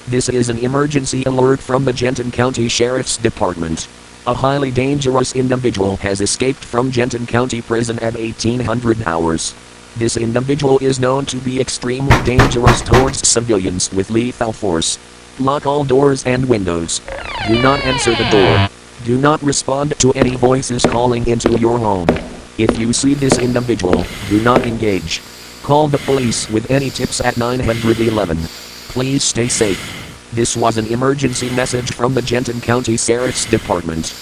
This is an emergency alert from the Genton County Sheriff's Department. A highly dangerous individual has escaped from Genton County Prison at 1800 hours. This individual is known to be extremely dangerous towards civilians with lethal force. Lock all doors and windows. Do not answer the door. Do not respond to any voices calling into your home. If you see this individual, do not engage. Call the police with any tips at 911. Please stay safe. This was an emergency message from the Genton County Sheriff's Department.